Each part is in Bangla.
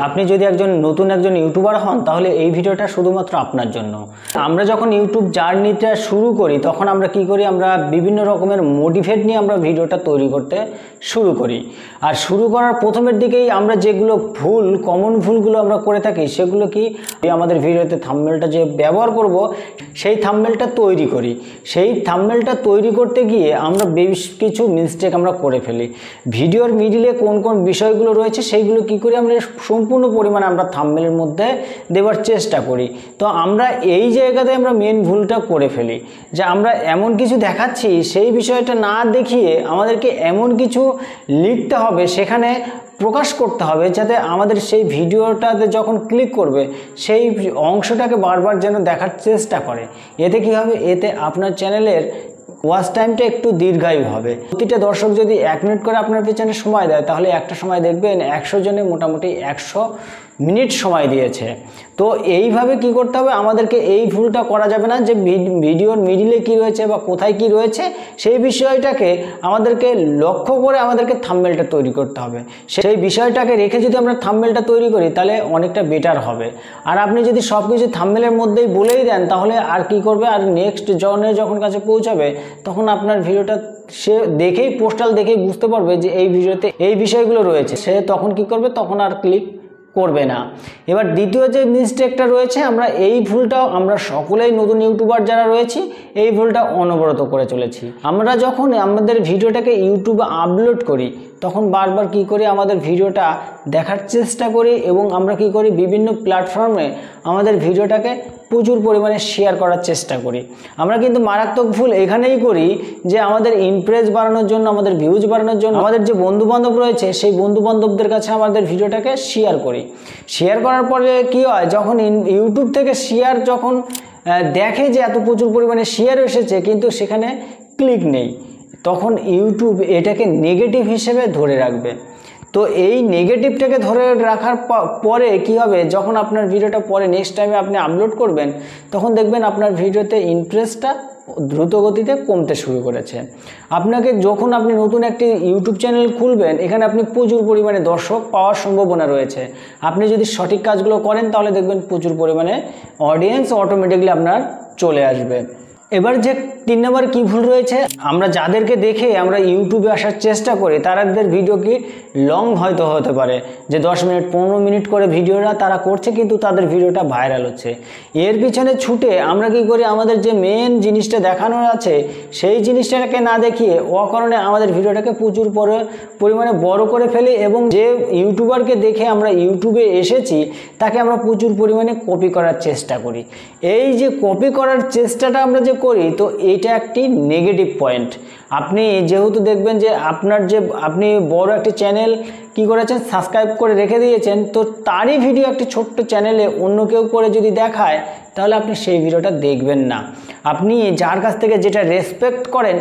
আপনি যদি নতুন একজন ইউটিউবার হন তাহলে এই ভিডিওটা শুধুমাত্র আপনার জন্য। আমরা যখন ইউটিউব জার্নিটা শুরু করি তখন আমরা কি করি, আমরা বিভিন্ন রকমের মোটিভেট নিয়ে আমরা ভিডিওটা তৈরি করতে শুরু করি। আর শুরু করার প্রথমের দিকেই আমরা যেগুলো কমন ভুলগুলো আমরা করে থাকি সেগুলো কি, আমাদের ভিডিওতে থাম্বনেলটা যে ব্যবহার করব সেই থাম্বনেলটা তৈরি করি। সেই থাম্বনেলটা তৈরি করতে গিয়ে আমরা বেশ কিছু মিস্টেক আমরা করে ফেলি। ভিডিওর মিডিলে কোন কোন বিষয়গুলো রয়েছে সেইগুলো কি করি, আমরা সম্পূর্ণ পরিমাণে আমরা থাম্বনেলের মধ্যে দেওয়ার চেষ্টা করি। তো আমরা এই জায়গাতে আমরা মেন ভুলটা করে ফেলি যে আমরা এমন কিছু দেখাচ্ছি সেই বিষয়টা না দেখিয়ে আমাদেরকে এমন কিছু লিখতে হবে, সেখানে প্রকাশ করতে হবে যাতে আমাদের সেই ভিডিওটাতে যখন ক্লিক করবে সেই অংশটাকে বারবার যেন দেখার চেষ্টা করে। এতে কি হবে, এতে আপনার চ্যানেলের ওয়াচ টাইমটা একটু দীর্ঘায়ু হবে। প্রতিটা দর্শক যদি 1 মিনিট করে আপনার পেছনে সময় দেয় তাহলে একটা সময় দেখবেন 100 জনে মোটামুটি 100 মিনিট সময় দিয়েছে। তো এইভাবে কি করতে হবে, আমাদেরকে এই ভুলটা করা যাবে না যে ভিডিওর মিডিলে কি রয়েছে বা কোথায় কি রয়েছে সেই বিষয়টাকে আমাদেরকে লক্ষ্য করে আমাদেরকে থাম্বনেলটা তৈরি করতে হবে। সেই বিষয়টাকে রেখে যদি আমরা থাম্বনেলটা তৈরি করি তাহলে অনেকটা বেটার হবে। আর আপনি যদি সব কিছু থাম্বনেলের মধ্যেই বলেই দেন তাহলে আর কি করবে, আর নেক্সট জনের যখন কাছে পৌঁছাবে তখন আপনার ভিডিওটা সে দেখেই পোস্টাল দেখেই বুঝতে পারবে যে এই ভিডিওতে এই বিষয়গুলো রয়েছে, সে তখন কি করবে, তখন আর ক্লিক করবে না। এবার দ্বিতীয় যে মিস্টেকটা রয়েছে, আমরা এই ভুলটাও আমরা সকলেই নতুন ইউটিউবার যারা রয়েছি এই ভুলটা অনবরত করে চলেছি। আমরা যখন আমাদের ভিডিওটাকে ইউটিউবে আপলোড করি তখন বারবার কি করি, আমাদের ভিডিওটা দেখার চেষ্টা করি এবং আমরা কি করি, বিভিন্ন প্ল্যাটফর্মে আমাদের ভিডিওটাকে প্রচুর পরিমাণে শেয়ার করার চেষ্টা করি। আমরা কিন্তু মারাত্মক ভুল এখানেই করি যে আমাদের ইমপ্রেস বাড়ানোর জন্য, আমাদের ভিউজ বাড়ানোর জন্য আমাদের যে বন্ধুবান্ধব রয়েছে সেই বন্ধুবান্ধবদের কাছে আমাদের ভিডিওটাকে শেয়ার করি। শেয়ার করার পরে কি হয়, যখন ইউটিউব থেকে শেয়ার যখন দেখে যে এত প্রচুর পরিমাণে শেয়ার এসেছে কিন্তু সেখানে ক্লিক নেই, তখন ইউটিউব এটাকে নেগেটিভ হিসেবে ধরে রাখবে। তো এই নেগেটিভটাকে ধরে রাখার পরে কি হবে, যখন আপনার ভিডিওটা পরে নেক্সট টাইমে আপনি আপলোড করবেন তখন দেখবেন আপনার ভিডিওতে ইন্টারেস্টটা দ্রুত গতিতে কমতে শুরু করেছে। আপনাকে যখন আপনি নতুন একটি ইউটিউব চ্যানেল খুলবেন এখানে আপনি প্রচুর পরিমাণে দর্শক পাওয়ার সম্ভাবনা রয়েছে। আপনি যদি সঠিক কাজগুলো করেন তাহলে দেখবেন প্রচুর পরিমাণে অডিয়েন্স অটোমেটিকলি আপনার চলে আসবে। এবার যে 3 নম্বর কি ভুল রয়েছে, আমরা যাদেরকে দেখে আমরা ইউটিউবে আসার চেষ্টা করি তাদের ভিডিও কি লং হয়তো হতে পারে, যে 10 মিনিট 15 মিনিট করে ভিডিওটা তারা করছে কিন্তু তাদের ভিডিওটা ভাইরাল হচ্ছে। এর পিছনে ছুটে আমরা কি করি, আমাদের যে মেন জিনিসটা দেখানোর আছে সেই জিনিসটাকে না দেখিয়ে অকারণে আমাদের ভিডিওটাকে প্রচুর পরিমাণে বড় করে ফেলি এবং যে ইউটিউবারকে দেখে আমরা ইউটিউবে এসেছি তাকে আমরা প্রচুর পরিমাণে কপি করার চেষ্টা করি। এই যে কপি করার চেষ্টাটা আমরা যে করি তো এটা একটি নেগেটিভ পয়েন্ট। আপনি যেহেতু দেখবেন যে আপনি বড় একটি চ্যানেল কি করেছেন, সাবস্ক্রাইব করে রেখে দিয়েছেন, তো তারই ভিডিও একটি ছোট্ট চ্যানেলে অন্য কেউ করে যদি দেখায় তাহলে আপনি সেই ভিডিওটা দেখবেন না। আপনি যার কাছ থেকে যেটা রেসপেক্ট করেন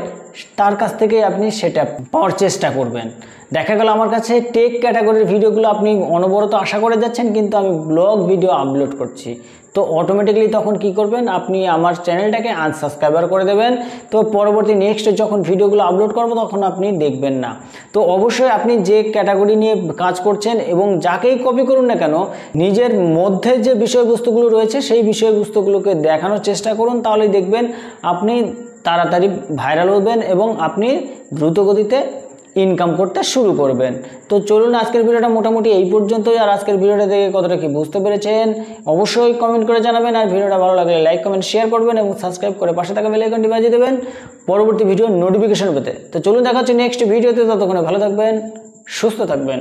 তার কাছ থেকে আপনি সেটা পাওয়ার চেষ্টা করবেন। দেখা গেল আমার কাছে টেক ক্যাটাগরির ভিডিওগুলো আপনি অনবরত আশা করে যাচ্ছেন কিন্তু আমি ব্লগ ভিডিও আপলোড করছি, তো অটোমেটিকলি তখন কি করবেন, আপনি আমার চ্যানেলটাকে আনসাবস্ক্রাইবার করে দেবেন। তো পরবর্তী নেক্সট যখন ভিডিওগুলো আপলোড করব তখন আপনি দেখবেন না। তো অবশ্যই আপনি যে ক্যাটাগরি নিয়ে কাজ করছেন এবং যাকেই কপি করুন না কেন নিজের মধ্যে যে বিষয়বস্তুগুলো রয়েছে সেই বিষয়বস্তুগুলোকে দেখানোর চেষ্টা করুন, তাহলেই দেখবেন আপনি তাড়াতাড়ি ভাইরাল হবেন এবং আপনি দ্রুত গতিতে ইনকাম করতে শুরু করবেন। তো চলুন আজকের ভিডিওটা মোটামুটি এই পর্যন্তই। আর আজকের ভিডিওটা দেখে কতটা কি বুঝতে পেরেছেন অবশ্যই কমেন্ট করে জানাবেন। আর ভিডিওটা ভালো লাগলে লাইক কমেন্ট শেয়ার করবেন এবং সাবস্ক্রাইব করে পাশে থাকা বেল আইকনটি বাজিয়ে দেবেন পরবর্তী ভিডিওর নোটিফিকেশন পেতে। তো চলুন দেখা হচ্ছে নেক্সট ভিডিওতে, ততক্ষণে ভালো থাকবেন, সুস্থ থাকবেন।